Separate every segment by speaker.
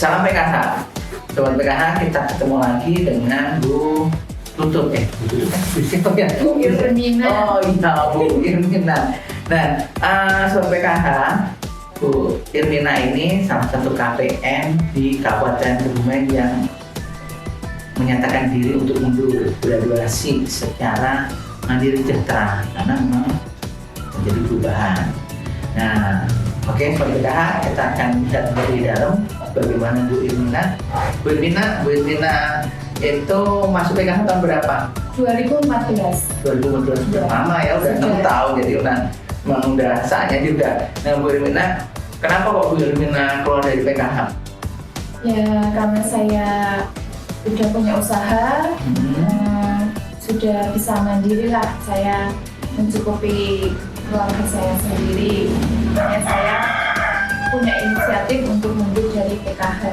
Speaker 1: Salam PKH, Sobat PKH, kita ketemu lagi dengan Bu Tutut
Speaker 2: Bu Irmina.
Speaker 1: Oh iya, Bu Irmina. Nah, Sobat PKH, Bu Irmina ini salah satu KPM di Kabupaten Kebumen yang menyatakan diri untuk mundur graduasi secara mandiri sejahtera karena memang menjadi perubahan. Nah, oke, Sobat PKH, kita akan lihat dari dalam bagaimana Bu Irmina. Bu Irmina itu masuk PKH tahun berapa?
Speaker 2: 2014.
Speaker 1: 2014, sudah lama ya, udah 6 tahun, jadi udah saatnya juga. Nah, Bu Irmina, kenapa kok Bu Irmina keluar dari PKH?
Speaker 2: Ya, karena saya sudah punya usaha, sudah bisa mandiri lah, saya mencukupi keluarga saya sendiri. Makanya saya punya inisiatif untuk mundur dari PKH.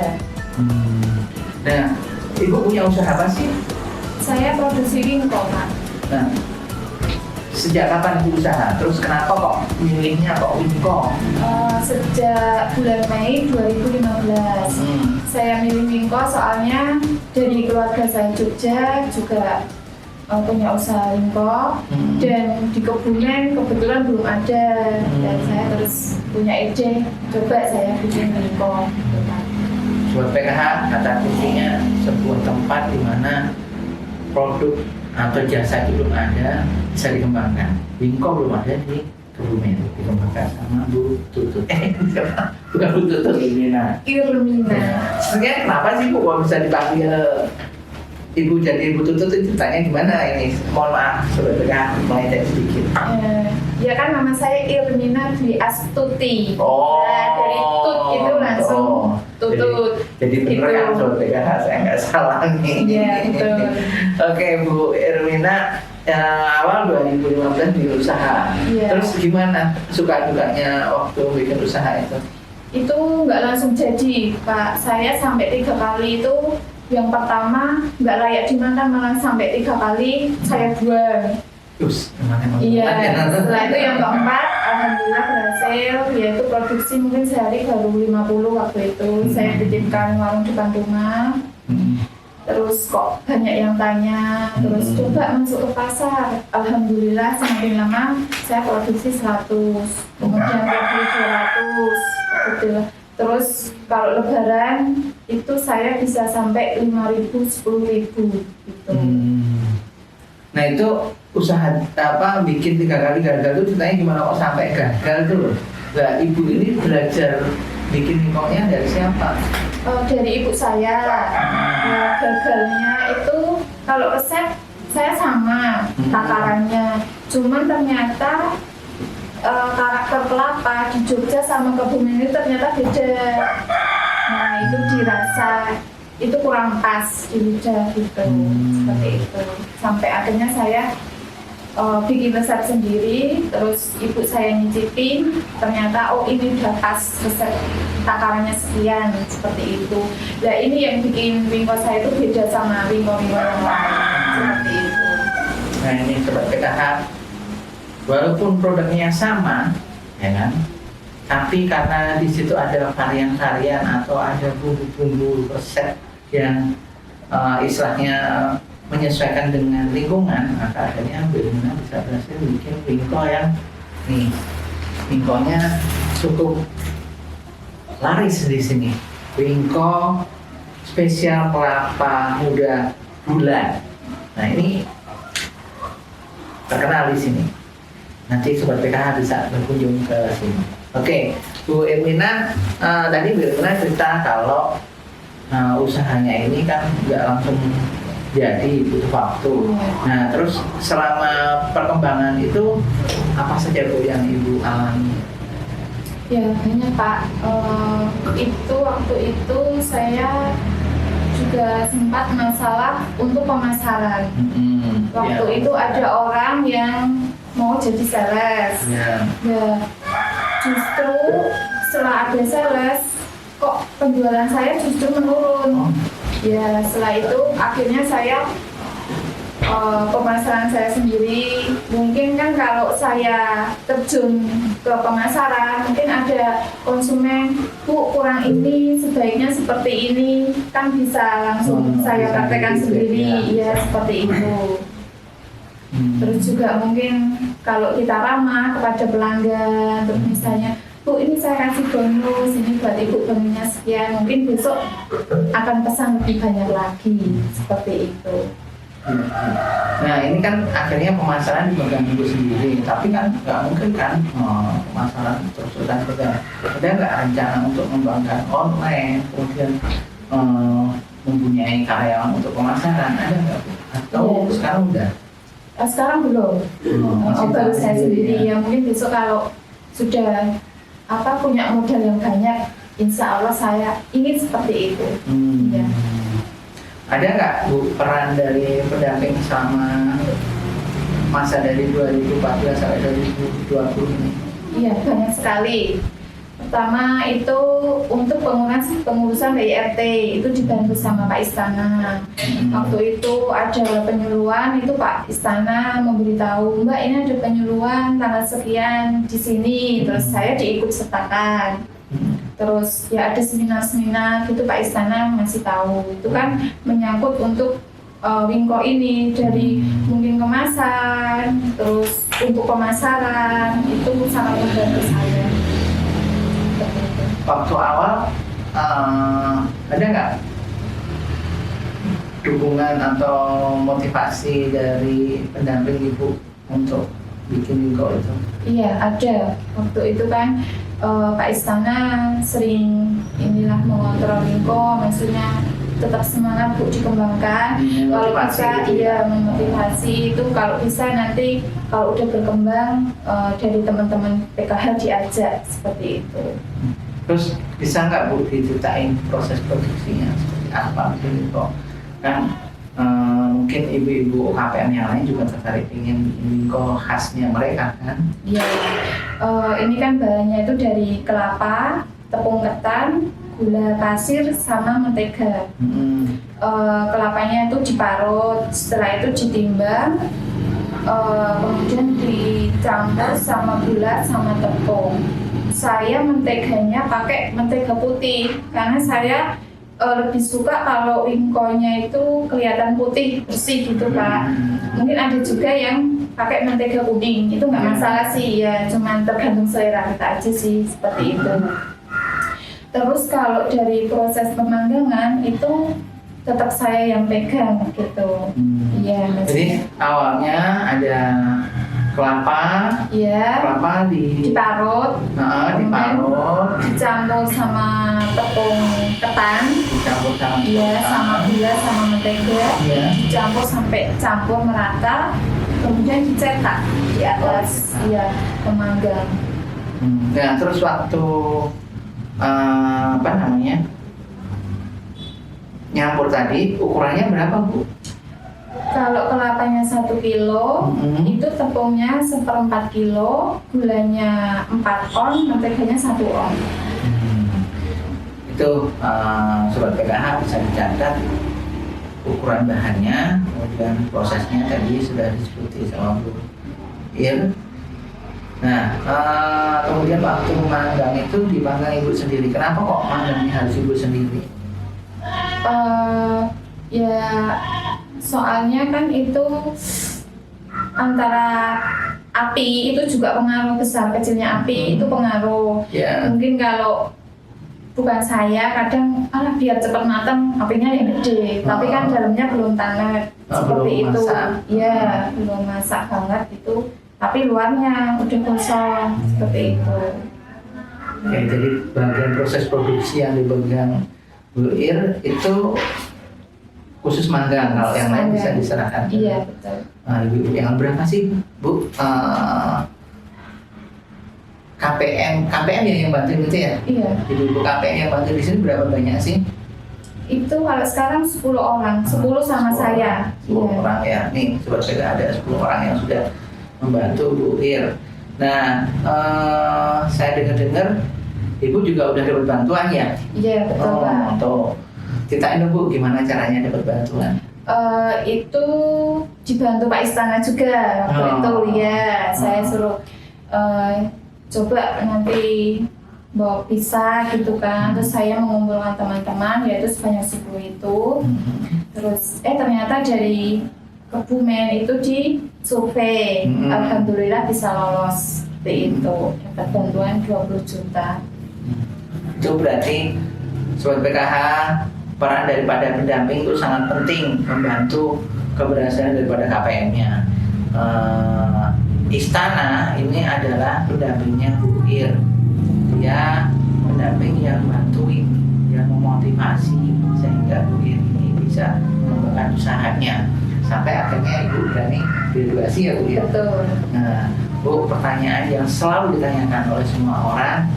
Speaker 1: Nah, Ibu punya usaha apa sih?
Speaker 2: Saya produksi wingko, Pak.
Speaker 1: Nah, sejak kapan Ibu usaha? Terus kenapa kok milihnya kok wingko?
Speaker 2: Sejak bulan Mei 2015. Saya milih wingko soalnya dari keluarga saya Jogja juga punya usaha wingko, dan di Kebumen kebetulan belum ada, dan saya terus punya ide, coba saya bikin wingko.
Speaker 1: Buat PKH, kata kuncinya sebuah tempat di mana produk atau jasa itu belum ada, bisa dikembangkan. Wingko belum ada di Kebumen, dikembangkan sama Bu Tutut. Bukan Bu Tutut, Irmina.
Speaker 2: Irmina.
Speaker 1: Sebenarnya kenapa sih Bu kalau bisa dipanggil Ibu jadi Ibu Tutut itu ceritanya gimana ini? Mohon maaf sebenarnya mulai sedikit.
Speaker 2: Ya kan nama saya Irmina Dwi Astuti.
Speaker 1: Oh.
Speaker 2: Nah, dari tut itu langsung tutut.
Speaker 1: Jadi bener
Speaker 2: Itu.
Speaker 1: kan sebenarnya saya nggak salah nih.
Speaker 2: Iya, betul.
Speaker 1: Oke Bu Irmina, awal 2015 di usaha.
Speaker 2: Iya.
Speaker 1: Terus gimana suka dukanya waktu bikin usaha itu?
Speaker 2: Itu nggak langsung jadi, Pak. Saya sampai 3 kali itu. Yang pertama nggak layak dimakan, malah sampai 3 kali saya buang.
Speaker 1: Terus emang
Speaker 2: Iya,
Speaker 1: ya.
Speaker 2: setelah itu yang keempat, alhamdulillah berhasil, yaitu produksi mungkin sehari baru 50 waktu itu. Saya titipkan warung depan rumah, terus kok banyak yang tanya, terus coba masuk ke pasar. Alhamdulillah semakin lama saya produksi 100, kemudian lagi 200, gitu. Terus kalau lebaran itu saya bisa sampai 5.000, 10.000 gitu.
Speaker 1: Nah itu usaha apa bikin 3 kali gagal itu ceritanya gimana kok sampai gagal tuh loh. Nah ibu ini belajar bikin mie dari siapa?
Speaker 2: Dari ibu saya. Nah, gagalnya itu kalau resep saya sama takarannya, cuman ternyata karakter kelapa di Jogja sama Kebumen ini ternyata beda. Nah itu dirasa itu kurang pas di lidah gitu, seperti itu. Sampai akhirnya saya bikin resep sendiri, terus ibu saya nyicipin, ternyata oh ini udah pas resep takarannya sekian, seperti itu. Nah ini yang bikin wingko saya itu beda sama wingko-wingko yang lain, seperti itu.
Speaker 1: Nah ini Sobat PKH, walaupun produknya sama, ya kan, tapi karena di situ ada varian-varian atau ada bumbu-bumbu resep yang istilahnya menyesuaikan dengan lingkungan, maka akhirnya Bu Irmina bisa berhasil bikin wingko yang nih, wingkonya cukup laris di sini. Wingko spesial kelapa muda bulan. Nah ini terkenal di sini. Nanti Sobat PKH bisa berkunjung ke sini. Oke, Bu Irmina, tadi Bu Irmina cerita kalau usahanya ini kan nggak langsung jadi, butuh waktu. Nah, terus selama perkembangan itu apa saja Bu yang Ibu alami?
Speaker 2: Ya banyak Pak. Itu waktu itu saya juga sempat masalah untuk pemasaran. Waktu itu ada orang yang mau jadi sales. Ya, justru setelah ada sales, kok penjualan saya justru menurun. Ya, setelah itu akhirnya saya pemasaran saya sendiri. Mungkin kan kalau saya terjun ke pemasaran, mungkin ada konsumen, Bu kurang ini, sebaiknya seperti ini, kan bisa langsung saya praktekkan sendiri, ya seperti itu. Terus juga mungkin kalau kita ramah kepada pelanggan, terus misalnya, Bu ini saya kasih bonus, ini buat Ibu bonusnya sekian, mungkin besok akan pesan lebih banyak lagi, seperti itu.
Speaker 1: Nah ini kan akhirnya pemasaran dipegang Ibu sendiri, tapi kan nggak mungkin kan pemasaran terus-terusan pegang. Ada nggak rencana untuk mengembangkan online, kemudian mempunyai karyawan untuk pemasaran, ada nggak Bu? Atau sekarang udah?
Speaker 2: Sekarang belum. Baru saya sendiri ya, mungkin besok kalau sudah punya modal yang banyak, insya Allah saya ingin seperti itu. Ya.
Speaker 1: Ada nggak Bu peran dari pendamping selama masa dari 2014 sampai 2020 ini? Iya,
Speaker 2: banyak sekali. Pertama itu untuk pengurusan BIRT itu dibantu sama Pak Istana. Waktu itu ada penyuluhan, itu Pak Istana memberitahu, Mbak ini ada penyuluhan tanggal sekian di sini, terus saya diikut sertakan. Terus ya ada seminar-seminar gitu Pak Istana ngasih tahu. Itu kan menyangkut untuk wingko ini, dari mungkin kemasan, terus untuk pemasaran, itu sangat membantu saya.
Speaker 1: Waktu awal ada nggak dukungan atau motivasi dari pendamping Ibu untuk bikin wingko itu?
Speaker 2: Iya ada. Waktu itu kan Pak Istana sering inilah mengontrol Ringko, maksudnya tetap semangat Bu dikembangkan. Kalau bisa memotivasi itu, kalau bisa nanti kalau udah berkembang dari teman-teman PKH diajak seperti itu.
Speaker 1: Terus bisa nggak Bu diceritain proses produksinya seperti apa gitu kan? Mungkin ibu-ibu KPM yang lain juga tertarik ingin kok khasnya mereka kan?
Speaker 2: Iya, ini kan bahannya itu dari kelapa, tepung ketan, gula pasir, sama mentega. Kelapanya itu diparut, setelah itu ditimbang, kemudian dicampur sama gula sama tepung. Saya menteganya pakai mentega putih karena saya lebih suka kalau Ringko-nya itu kelihatan putih bersih gitu Pak. Mungkin ada juga yang pakai mentega kuning, itu nggak masalah sih ya, cuman tergantung selera kita aja sih seperti itu. Terus kalau dari proses pemanggangan itu tetap saya yang pegang gitu. Iya.
Speaker 1: Jadi awalnya ada kelapa, kelapa diparut,
Speaker 2: dicampur sama tepung ketan, sama gula sama mentega, dicampur sampai campur merata, kemudian dicetak di atas pemanggang.
Speaker 1: Nah terus waktu nyampur tadi ukurannya berapa Bu?
Speaker 2: Kalau kelapanya 1 kilo, itu tepungnya 1/4 kilo, gulanya 4 on, menteganya 1 on.
Speaker 1: Itu Sobat PKH bisa dicatat ukuran bahannya, kemudian prosesnya tadi sudah disebut sama Bu Il. Nah, kemudian waktu manggang itu dipanggang Ibu sendiri. Kenapa kok manggangnya harus Ibu sendiri?
Speaker 2: Soalnya kan itu antara api itu juga pengaruh, besar kecilnya api itu pengaruh. Mungkin kalau bukan saya, kadang biar cepat matang apinya yang gede, tapi kan dalamnya belum tanet seperti itu. Iya, belum masak banget itu, tapi luarnya udah gosong seperti itu.
Speaker 1: Oke, jadi bagian proses produksi yang dipegang Bu Ir itu khusus manggang, kalau yang lain bisa diserahkan.
Speaker 2: Iya, betul.
Speaker 1: Ibu yang berapa sih Bu? KPM yang bantu gitu ya?
Speaker 2: Iya.
Speaker 1: Ibu KPM yang bantu di sini berapa banyak sih?
Speaker 2: Itu kalau sekarang 10 orang, 10 sama 10 saya.
Speaker 1: 10 orang ya, nih Sobat PKH ada 10 orang yang sudah membantu Bu Ir. Nah, saya dengar Ibu juga udah dapat bantuan ya?
Speaker 2: Iya, betul Pak.
Speaker 1: Ceritain dong Bu, gimana caranya dapat bantuan?
Speaker 2: Itu dibantu Pak Istana juga waktu itu ya. Saya suruh coba nanti bawa pisah gitu kan. Terus saya mengumpulkan teman-teman, yaitu sebanyak 10 itu. Terus ternyata dari Kebumen itu di survei. Alhamdulillah bisa lolos seperti itu. Dapat bantuan 20 juta.
Speaker 1: Itu berarti Sobat PKH, peran daripada pendamping itu sangat penting membantu keberhasilan daripada KPM-nya. Istana ini adalah pendampingnya Bu Ir. Dia pendamping yang bantuin, yang memotivasi sehingga Bu Ir ini bisa mengembangkan usahanya sampai akhirnya Ibu berani graduasi ya Bu Ir.
Speaker 2: Betul.
Speaker 1: Nah, Bu, pertanyaan yang selalu ditanyakan oleh semua orang,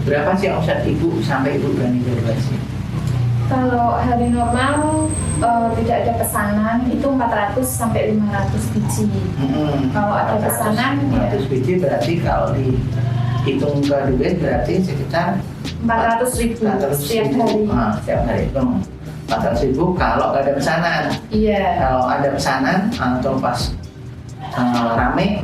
Speaker 1: berapa sih omset Ibu sampai Ibu berani graduasi?
Speaker 2: Kalau hari normal tidak ada pesanan itu 400 sampai 500 biji. Kalau ada pesanan
Speaker 1: 500 biji berarti kalau dihitung ke duit berarti sekitar
Speaker 2: 400.000 setiap hari.
Speaker 1: Setiap hari itu 400.000 kalau nggak ada pesanan.
Speaker 2: Iya.
Speaker 1: Kalau ada pesanan atau pas rame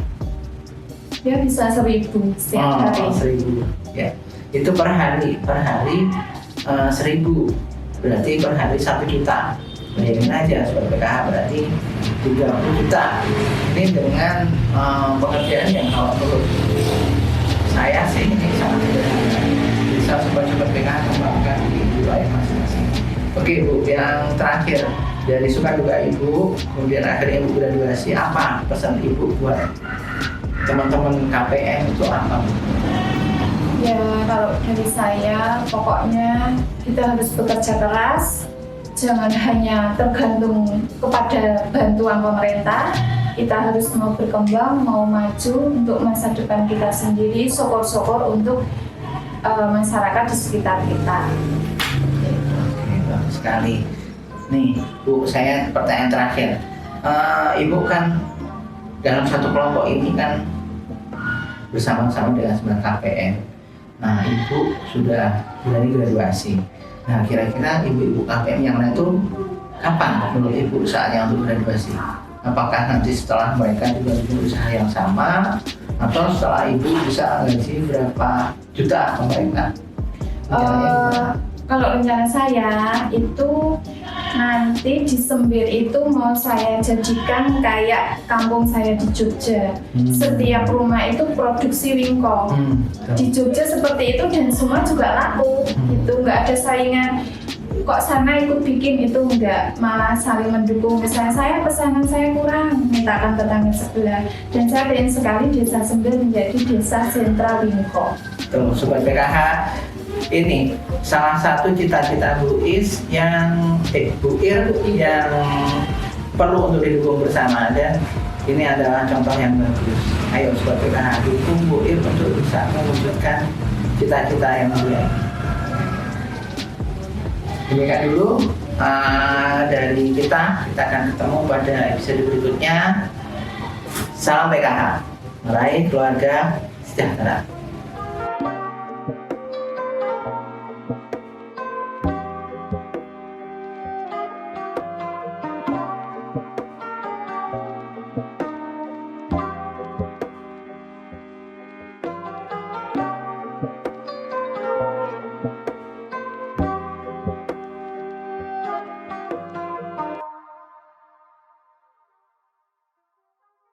Speaker 2: ya bisa 1.000 setiap hari.
Speaker 1: 1.000 ya. Itu per hari 1.000. Berarti per hari 1 juta. Bayangin aja Sobat PKH, berarti 30 juta. Ini dengan pengerjaan yang kalau menurut saya sih ini sangat sederhana. Bisa Sobat PKH kembangkan di wilayah masing-masing. Oke Bu, yang terakhir dari suka duka Ibu, kemudian akhirnya Ibu graduasi, apa pesan Ibu buat teman-teman KPM itu apa Bu?
Speaker 2: Ya, kalau dari saya, pokoknya kita harus bekerja keras, jangan hanya tergantung kepada bantuan pemerintah. Kita harus mau berkembang, mau maju untuk masa depan kita sendiri, syukur-syukur untuk masyarakat di sekitar kita.
Speaker 1: Oke, bagus sekali. Nih, Bu, saya pertanyaan terakhir. Ibu kan dalam satu kelompok ini kan bersama-sama dengan 9 KPM. Nah, Ibu sudah berani graduasi. Nah, kira-kira ibu-ibu KPM yang lain itu kapan menurut Ibu saatnya untuk graduasi? Apakah nanti setelah mereka juga berusaha yang sama, atau setelah Ibu bisa gaji berapa juta ke mereka?
Speaker 2: Kalau rencana saya itu nanti di Sembir itu mau saya jadikan kayak kampung saya di Jogja. Setiap rumah itu produksi wingko. Di Jogja seperti itu dan semua juga laku. Itu nggak ada saingan. Kok sana ikut bikin itu enggak, malah saling mendukung. Misalnya saya pesanan saya kurang, mintakan tetangga sebelah. Dan saya ingin sekali desa Sembir menjadi desa sentra wingko.
Speaker 1: Tuh, Sobat PKH, ini salah satu cita-cita Bu Is yang Bu Ir yang perlu untuk didukung bersama, dan ini adalah contoh yang bagus. Ayo Sobat PKH, dukung Bu Ir untuk bisa mewujudkan cita-cita yang mulia. Demikian dulu dari kita akan ketemu pada episode berikutnya. Salam PKH, meraih keluarga sejahtera.